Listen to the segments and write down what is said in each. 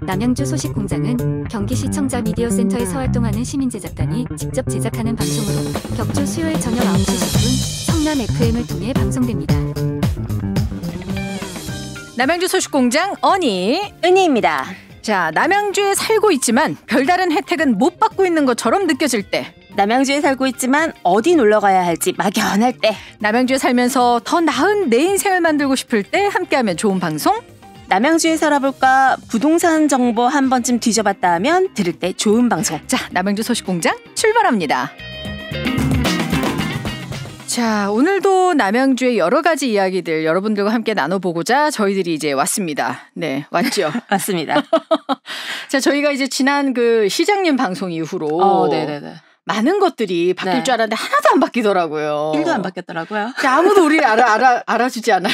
남양주 소식공장은 경기시청자 미디어센터에서 활동하는 시민제작단이 직접 제작하는 방송으로 격주 수요일 저녁 9시 10분 성남 FM을 통해 방송됩니다. 남양주 소식공장 언니 은희입니다. 자, 남양주에 살고 있지만 별다른 혜택은 못 받고 있는 것처럼 느껴질 때, 남양주에 살고 있지만 어디 놀러 가야 할지 막연할 때, 남양주에 살면서 더 나은 내 인생을 만들고 싶을 때 함께하면 좋은 방송, 남양주에 살아볼까 부동산 정보 한 번쯤 뒤져봤다 하면 들을 때 좋은 방송. 자, 남양주 소식공장 출발합니다. 자, 오늘도 남양주의 여러 가지 이야기들 여러분들과 함께 나눠보고자 저희들이 이제 왔습니다. 네, 왔죠? 맞습니다. 자, 저희가 이제 지난 그 시장님 방송 이후로 네네네. 많은 것들이 바뀔 줄 알았는데 하나도 안 바뀌더라고요. 1도 안 바뀌었더라고요. 아무도 우리를 알아주지 않아요.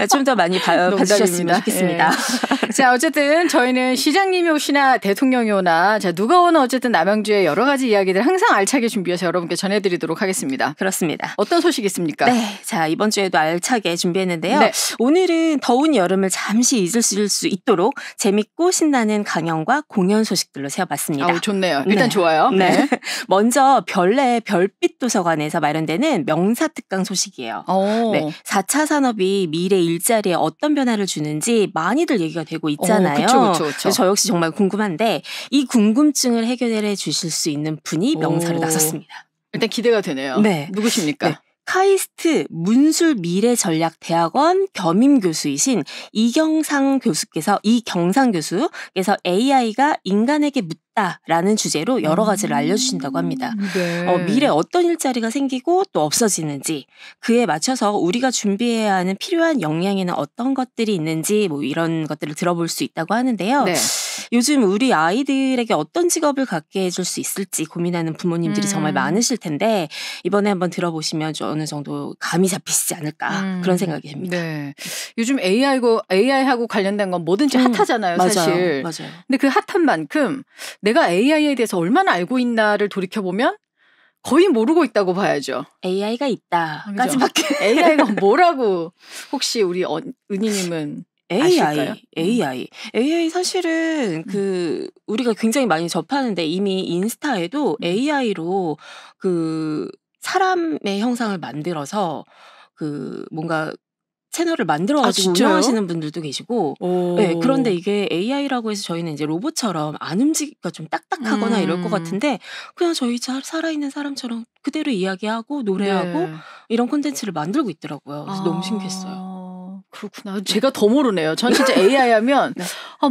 좀 더 많이 봐주셨으면 좋겠습니다. 네. 자, 어쨌든 저희는 시장님이 오시나 대통령이 오나 자 누가 오나 어쨌든 남양주의 여러 가지 이야기들 항상 알차게 준비해서 여러분께 전해드리도록 하겠습니다. 그렇습니다. 어떤 소식 있습니까? 네, 자 이번 주에도 알차게 준비했는데요. 네. 오늘은 더운 여름을 잠시 잊을 수 있도록 재밌고 신나는 강연과 공연 소식들로 세워봤습니다. 아우, 좋네요. 일단 좋아요. 네. 먼저 별내 별빛 도서관에서 마련되는 명사특강 소식이에요. 네, 4차 산업이 미래 일자리에 어떤 변화를 주는지 많이들 얘기가 되고 있잖아요. 그렇죠. 저 역시 정말 궁금한데 이 궁금증을 해결해 주실 수 있는 분이 명사로 나섰습니다. 일단 기대가 되네요. 네. 누구십니까? 네. 카이스트 문술미래전략대학원 겸임교수이신 이경상 교수께서 AI가 인간에게 묻다라는 주제로 여러 가지를 알려주신다고 합니다. 네. 미래 어떤 일자리가 생기고 또 없어지는지, 그에 맞춰서 우리가 준비해야 하는 필요한 역량에는 어떤 것들이 있는지 뭐 이런 것들을 들어볼 수 있다고 하는데요. 네. 요즘 우리 아이들에게 어떤 직업을 갖게 해줄 수 있을지 고민하는 부모님들이 정말 많으실 텐데 이번에 한번 들어보시면 어느 정도 감이 잡히시지 않을까 그런 생각이 듭니다. 네. 요즘 AI하고 관련된 건 뭐든지 핫하잖아요, 사실. 맞아요. 근데 그 핫한 만큼 내가 AI에 대해서 얼마나 알고 있나를 돌이켜보면 거의 모르고 있다고 봐야죠. AI가 있다까지밖에. AI가 뭐라고 혹시 우리 은희님은 아실까요? AI 사실은 우리가 굉장히 많이 접하는데 이미 인스타에도 AI로 사람의 형상을 만들어서 뭔가 채널을 만들어가지고 운영하시는 분들도 계시고, 네, 그런데 이게 AI라고 해서 저희는 이제 로봇처럼 안 움직이기가 좀 딱딱하거나 이럴 것 같은데 그냥 저희 살아있는 사람처럼 그대로 이야기하고 노래하고 이런 콘텐츠를 만들고 있더라고요. 그래서 너무 신기했어요. 그렇구나. 제가 더 모르네요. 전 진짜 AI 하면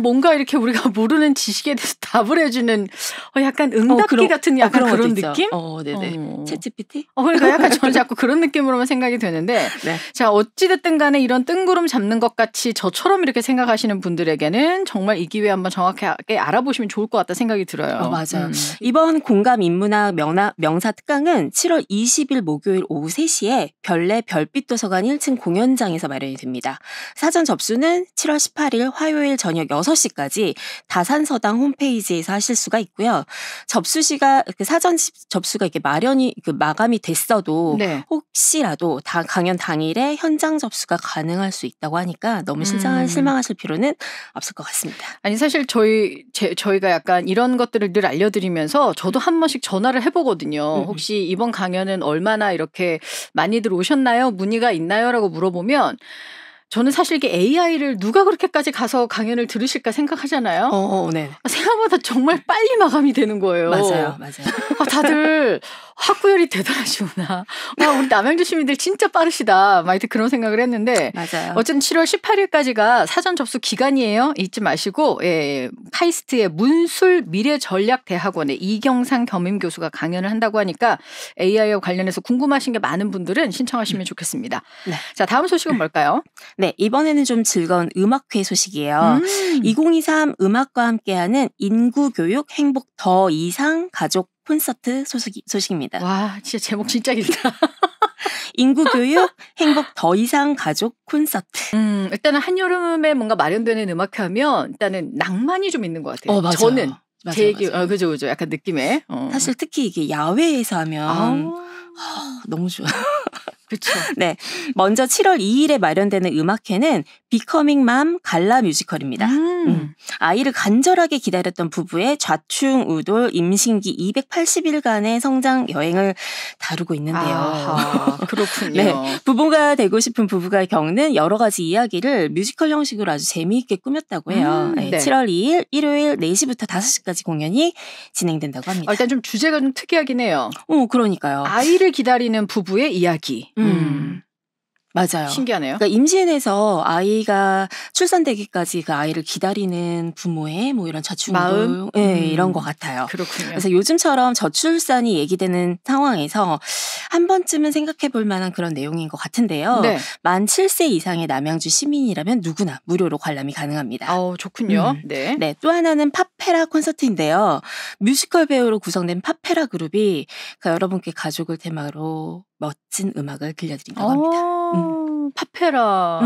뭔가 이렇게 우리가 모르는 지식에 대해서 답을 해주는 약간 응답기 같은 약간 그런 느낌? 네네. 챗GPT? 그러니까 약간 저는 자꾸 그런 느낌으로만 생각이 되는데 네. 자, 어찌됐든 간에 이런 뜬구름 잡는 것 같이 저처럼 이렇게 생각하시는 분들에게는 정말 이 기회에 한번 정확하게 알아보시면 좋을 것 같다 생각이 들어요. 맞아요. 이번 공감 인문학 명사 특강은 7월 20일 목요일 오후 3시에 별내 별빛 도서관 1층 공연장에서 마련이 됩니다. 사전 접수는 7월 18일 화요일 저녁 6시까지 다산서당 홈페이지에서 하실 수가 있고요. 사전 접수가 이렇게 마감이 됐어도 혹시라도 강연 당일에 현장 접수가 가능할 수 있다고 하니까 너무 실망하실 필요는 없을 것 같습니다. 아니, 사실 저희가 약간 이런 것들을 늘 알려드리면서 저도 한 번씩 전화를 해보거든요. 혹시 이번 강연은 얼마나 이렇게 많이들 오셨나요? 문의가 있나요? 라고 물어보면 저는 사실 이게 AI를 누가 그렇게까지 가서 강연을 들으실까 생각하잖아요. 네. 생각보다 정말 빨리 마감이 되는 거예요. 맞아요. 다들 학구열이 대단하시구나. 우리 남양주 시민들 진짜 빠르시다. 막 그런 생각을 했는데 맞아요. 어쨌든 7월 18일까지가 사전 접수 기간이에요. 잊지 마시고 카이스트의 문술미래전략대학원의 이경상 겸임교수가 강연을 한다고 하니까 AI와 관련해서 궁금하신 게 많은 분들은 신청하시면 좋겠습니다. 네. 자, 다음 소식은 뭘까요? 네, 이번에는 좀 즐거운 음악회 소식이에요. 2023 음악과 함께하는 인구교육 행복 더 이상 가족 콘서트 소식입니다. 와, 진짜 제목 진짜 길다. 인구교육 행복 더 이상 가족 콘서트. 일단은 한여름에 뭔가 마련되는 음악회 하면 일단은 낭만이 좀 있는 것 같아요. 맞아요. 저는 제 얘기, 맞아요. 그죠. 약간 느낌에. 사실 특히 이게 야외에서 하면 너무 좋아요. 그렇죠. 네, 먼저 7월 2일에 마련되는 음악회는 비커밍 맘 갈라 뮤지컬입니다. 아이를 간절하게 기다렸던 부부의 좌충우돌 임신기 280일간의 성장 여행을 다루고 있는데요. 아하, 그렇군요. 네, 부모가 되고 싶은 부부가 겪는 여러 가지 이야기를 뮤지컬 형식으로 아주 재미있게 꾸몄다고 해요. 네. 7월 2일 일요일 4시부터 5시까지 공연이 진행된다고 합니다. 일단 좀 주제가 좀 특이하긴 해요. 그러니까요. 아이를 기다리는 부부의 이야기. 맞아요. 신기하네요. 그러니까 임신해서 아이가 출산되기까지 그 아이를 기다리는 부모의 뭐 이런 좌충우돌, 마음? 네, 이런 것 같아요. 그렇군요. 그래서 요즘처럼 저출산이 얘기되는 상황에서 한 번쯤은 생각해 볼 만한 그런 내용인 것 같은데요. 네. 만 7세 이상의 남양주 시민이라면 누구나 무료로 관람이 가능합니다. 좋군요. 네. 네, 또 하나는 팝페라 콘서트인데요. 뮤지컬 배우로 구성된 팝페라 그룹이 여러분께 가족을 테마로 멋진 음악을 들려드린다고 합니다. 팝페라.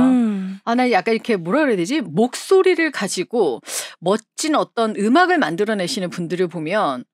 나 약간 이렇게 뭐라 그래야 되지? 목소리를 가지고 멋진 어떤 음악을 만들어내시는 분들을 보면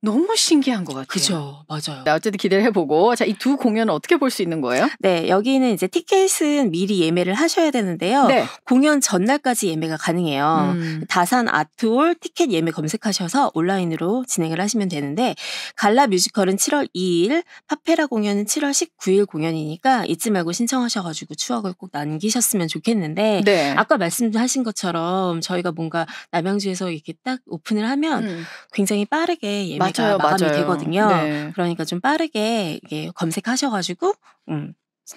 너무 신기한 것 같아요. 그죠, 맞아요. 어쨌든 기대를 해보고, 자, 이 두 공연은 어떻게 볼 수 있는 거예요? 네, 여기는 이제 티켓은 미리 예매를 하셔야 되는데요. 네. 공연 전날까지 예매가 가능해요. 다산 아트홀 티켓 예매 검색하셔서 온라인으로 진행을 하시면 되는데, 갈라 뮤지컬은 7월 2일, 팝페라 공연은 7월 19일 공연이니까 잊지 말고 신청하셔가지고 추억을 꼭 남기셨으면 좋겠는데, 네. 아까 말씀하신 것처럼 저희가 뭔가 남양주에서 이렇게 딱 오픈을 하면 굉장히 빠르게 예매가 마감이 되거든요. 네. 그러니까 좀 빠르게 이게 검색하셔가지고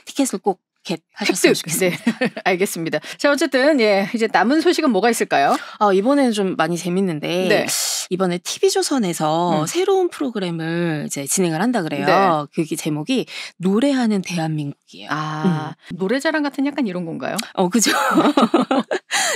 티켓을 꼭 겟하셨으면 좋겠습니다. 네. 알겠습니다. 자, 어쨌든 이제 남은 소식은 뭐가 있을까요? 이번에는 좀 많이 재밌는데 네. 이번에 TV조선에서 새로운 프로그램을 이제 진행을 한다 그래요. 네. 그게 제목이 노래하는 대한민국이에요. 노래자랑 같은 약간 이런 건가요? 그죠.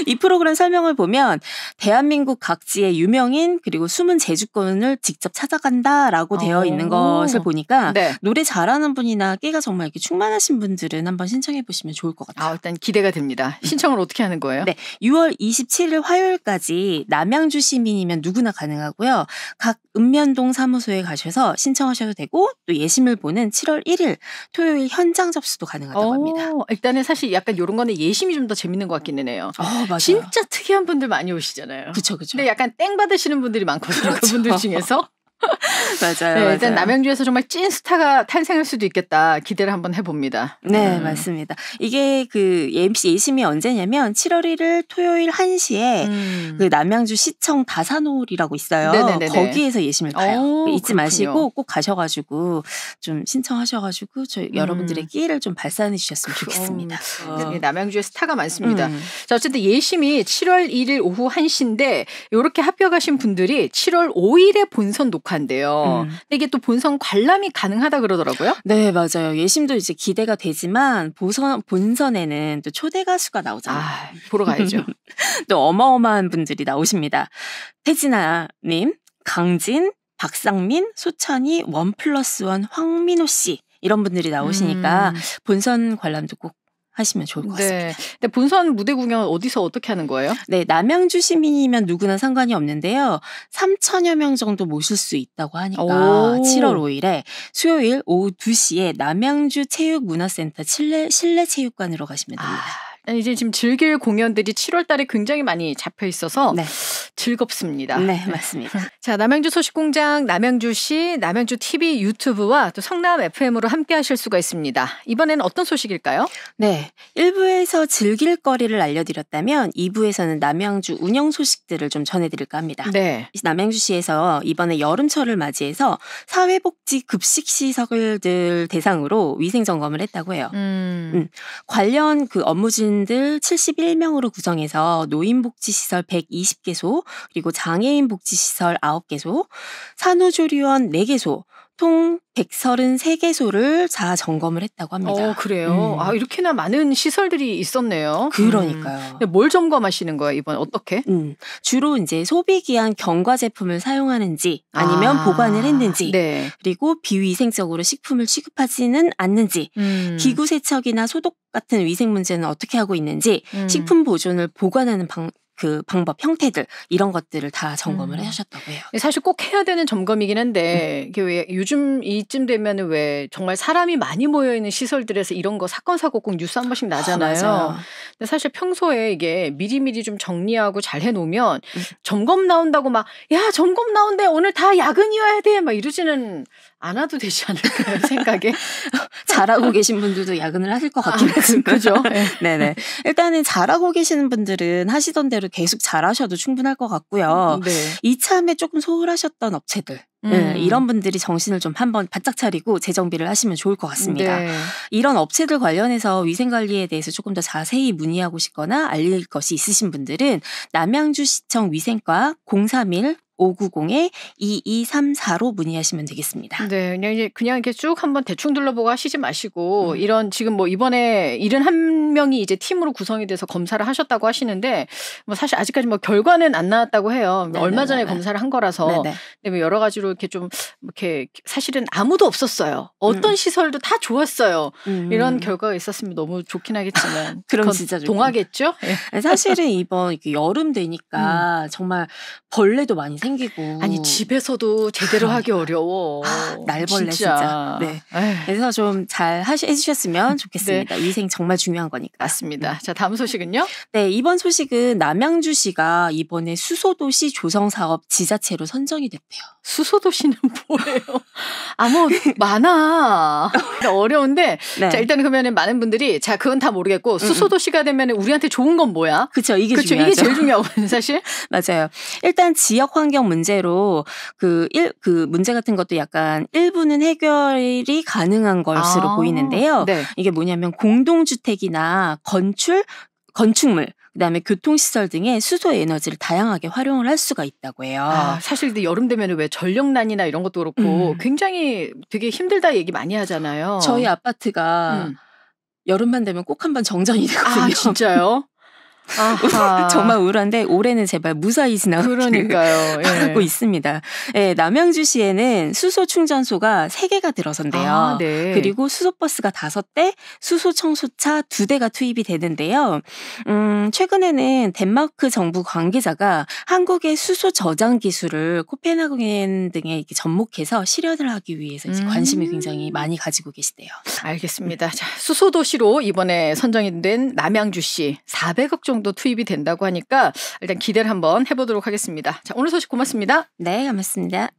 이 프로그램 설명을 보면 대한민국 각지의 유명인 그리고 숨은 재주꾼을 직접 찾아간다라고 되어 있는 것을 보니까 네. 노래 잘하는 분이나 끼가 정말 이렇게 충만하신 분들은 한번 신청해 보시면 좋을 것 같아요. 일단 기대가 됩니다. 신청을 어떻게 하는 거예요? 네, 6월 27일 화요일까지 남양주 시민이면 누구나 가능하고요. 각 읍면동 사무소에 가셔서 신청하셔도 되고 또 예심을 보는 7월 1일 토요일 현장 접수도 가능하다고 합니다. 일단은 사실 약간 이런 거는 예심이 좀 더 재밌는 것 같기는 해요. 맞아요. 진짜 특이한 분들 많이 오시잖아요. 그쵸. 근데 약간 땡 받으시는 분들이 많거든요. 그렇죠. 그분들 중에서. 맞아요. 일단 남양주에서 정말 찐 스타가 탄생할 수도 있겠다. 기대를 한번 해봅니다. 네, 맞습니다. 이게 그 예심이 언제냐면 7월 1일 토요일 1시에 그 남양주 시청 다산홀이라고 있어요. 네네네네. 거기에서 예심을 봐요. 잊지 그렇군요. 마시고 꼭 가셔가지고 좀 신청하셔가지고 여러분들의 끼를 좀 발산해 주셨으면 좋겠습니다. 남양주에 스타가 많습니다. 자, 어쨌든 예심이 7월 1일 오후 1시인데 이렇게 합격하신 분들이 7월 5일에 본선 녹화인데요. 근데 이게 또 본선 관람이 가능하다 그러더라고요. 네, 맞아요. 예심도 이제 기대가 되지만 본선에는 또 초대 가수가 나오잖아요. 보러 가야죠. 또 어마어마한 분들이 나오십니다. 태진아님, 강진, 박상민, 소찬이, 1+1 황민호 씨 이런 분들이 나오시니까 본선 관람도 꼭 하시면 좋을 것 같습니다. 네. 근데 본선 무대 구경은 어디서 어떻게 하는 거예요? 네, 남양주 시민이면 누구나 상관이 없는데요. 3,000여 명 정도 모실 수 있다고 하니까 7월 5일에 수요일 오후 2시에 남양주 체육문화센터 실내 체육관으로 가시면 됩니다. 이제 지금 즐길 공연들이 7월 달에 굉장히 많이 잡혀 있어서 네. 즐겁습니다. 네, 맞습니다. 자, 남양주 소식공장, 남양주시, 남양주 TV 유튜브와 또 성남 FM으로 함께 하실 수가 있습니다. 이번에는 어떤 소식일까요? 네, 1부에서 즐길 거리를 알려드렸다면 2부에서는 남양주 운영 소식들을 좀 전해드릴까 합니다. 네. 남양주시에서 이번에 여름철을 맞이해서 사회복지 급식시설들 대상으로 위생점검을 했다고 해요. 관련 그 업무진들 71명으로 구성해서 노인복지시설 120개소, 그리고 장애인복지시설 9개소, 산후조리원 4개소, 총 133개소를 다 점검을 했다고 합니다. 그래요? 이렇게나 많은 시설들이 있었네요. 그러니까요. 근데 뭘 점검하시는 거예요, 이번 어떻게? 주로 이제 소비기한 경과 제품을 사용하는지 아니면 보관을 했는지 네. 그리고 비위생적으로 식품을 취급하지는 않는지 기구 세척이나 소독 같은 위생 문제는 어떻게 하고 있는지 식품 보존을 보관하는 그 방법, 형태들 이런 것들을 다 점검을 하셨다고 해요. 사실 꼭 해야 되는 점검이긴 한데 이게 왜 요즘 이쯤 되면은 왜 정말 사람이 많이 모여 있는 시설들에서 이런 거 사건 사고 꼭 뉴스 한 번씩 나잖아요. 맞아요. 근데 사실 평소에 이게 미리미리 좀 정리하고 잘 해놓으면 점검 나온다고 막 야 점검 나온대 오늘 다 야근이어야 돼 막 이러지는 않아도 되지 않을까요 생각에. 잘하고 계신 분들도 야근을 하실 것 같긴 하지만 그죠? 네네. 일단은 잘하고 계시는 분들은 하시던 대로 계속 잘하셔도 충분할 것 같고요. 네. 이참에 조금 소홀하셨던 업체들 이런 분들이 정신을 좀 한번 바짝 차리고 재정비를 하시면 좋을 것 같습니다. 네. 이런 업체들 관련해서 위생관리에 대해서 조금 더 자세히 문의하고 싶거나 알릴 것이 있으신 분들은 남양주시청 위생과 031-590-2234로 문의하시면 되겠습니다. 네, 그냥 이렇게 쭉 한번 대충 둘러보고 하시지 마시고 이런 지금 뭐 이번에 71명이 이제 팀으로 구성이 돼서 검사를 하셨다고 하시는데 뭐 사실 아직까지 뭐 결과는 안 나왔다고 해요. 네네네네. 얼마 전에 검사를 한 거라서 네네. 근데 뭐 여러 가지로 이렇게 좀 이렇게 사실은 아무도 없었어요. 어떤 시설도 다 좋았어요. 이런 결과가 있었으면 너무 좋긴 하겠지만 그럼 그건 진짜 좋겠네. 동하겠죠? 예. 사실은 이번 이렇게 여름 되니까 정말 벌레도 많이 생기고 아니 집에서도 제대로 하기 어려워. 날벌레 진짜. 네. 에휴. 그래서 좀 잘 해주셨으면 좋겠습니다. 위생 정말 중요한 거니까. 맞습니다. 자, 다음 소식은요? 네, 이번 소식은 남양주시가 이번에 수소도시 조성사업 지자체로 선정이 됐대요. 수소도시는 뭐예요? 뭐 많아. 어려운데 네. 자 일단 그러면은 많은 분들이 자 그건 다 모르겠고 수소도시가 되면 우리한테 좋은 건 뭐야? 그렇죠. 이게 그렇죠. 중요하죠. 이게 제일 중요하거든요, 사실. 맞아요. 일단 지역 환경 문제로 그 문제 같은 것도 약간 일부는 해결이 가능한 것으로 보이는데요. 네. 이게 뭐냐면 공동주택이나 건축물, 그다음에 교통시설 등의 수소 에너지를 다양하게 활용을 할 수가 있다고 해요. 사실 근데 여름 되면 왜 전력난이나 이런 것도 그렇고 굉장히 되게 힘들다 얘기 많이 하잖아요. 저희 아파트가 여름만 되면 꼭 한번 정전이 되거든요. 진짜요? 아하. 정말 우울한데 올해는 제발 무사히 지나가기를 그러니까요. 바라고 있습니다. 네, 남양주시에는 수소 충전소가 3개가 들어선대요. 네. 그리고 수소버스가 5대, 수소 청소차 2대가 투입이 되는데요. 최근에는 덴마크 정부 관계자가 한국의 수소 저장 기술을 코펜하겐 등에 이렇게 접목해서 실현을 하기 위해서 이제 관심을 굉장히 많이 가지고 계시대요. 알겠습니다. 자, 수소도시로 이번에 선정이 된 남양주시 400억 정도 투입이 된다고 하니까 일단 기대를 한번 해보도록 하겠습니다. 자, 오늘 소식 고맙습니다. 네, 고맙습니다.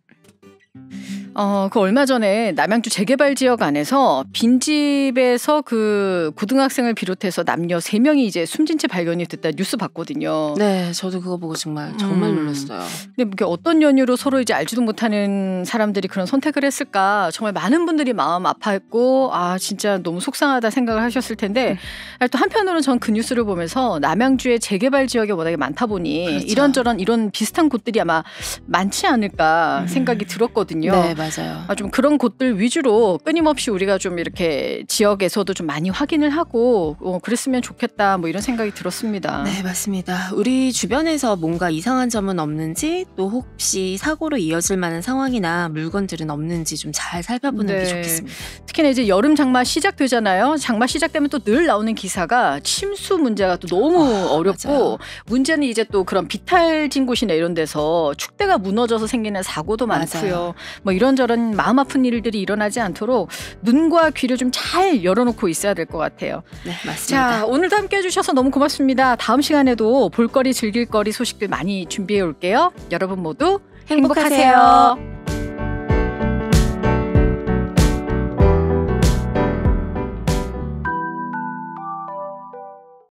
그 얼마 전에 남양주 재개발 지역 안에서 빈집에서 그 고등학생을 비롯해서 남녀 3명이 이제 숨진 채 발견이 됐다 뉴스 봤거든요. 네, 저도 그거 보고 정말 놀랐어요. 근데 이게 어떤 연유로 서로 이제 알지도 못하는 사람들이 그런 선택을 했을까 정말 많은 분들이 마음 아파했고 진짜 너무 속상하다 생각을 하셨을 텐데 또 한편으로는 전 그 뉴스를 보면서 남양주의 재개발 지역이 워낙에 많다 보니 그렇죠. 이런저런 이런 비슷한 곳들이 아마 많지 않을까 생각이 들었거든요. 네, 맞아요. 좀 그런 곳들 위주로 끊임없이 우리가 좀 이렇게 지역에서도 좀 많이 확인을 하고 그랬으면 좋겠다 뭐 이런 생각이 들었습니다. 네, 맞습니다. 우리 주변에서 뭔가 이상한 점은 없는지 또 혹시 사고로 이어질 만한 상황이나 물건들은 없는지 좀 잘 살펴보는 게 좋겠습니다. 특히나 이제 여름 장마 시작되잖아요. 장마 시작되면 또 늘 나오는 기사가 침수 문제가 또 너무 어렵고 맞아요. 문제는 이제 또 그런 비탈진 곳이나 이런 데서 축대가 무너져서 생기는 사고도 많고요. 맞아요. 뭐 이런저런 마음 아픈 일들이 일어나지 않도록 눈과 귀를 좀 잘 열어놓고 있어야 될 것 같아요. 네, 맞습니다. 자, 오늘도 함께 해주셔서 너무 고맙습니다. 다음 시간에도 볼거리 즐길거리 소식들 많이 준비해 올게요. 여러분 모두 행복하세요.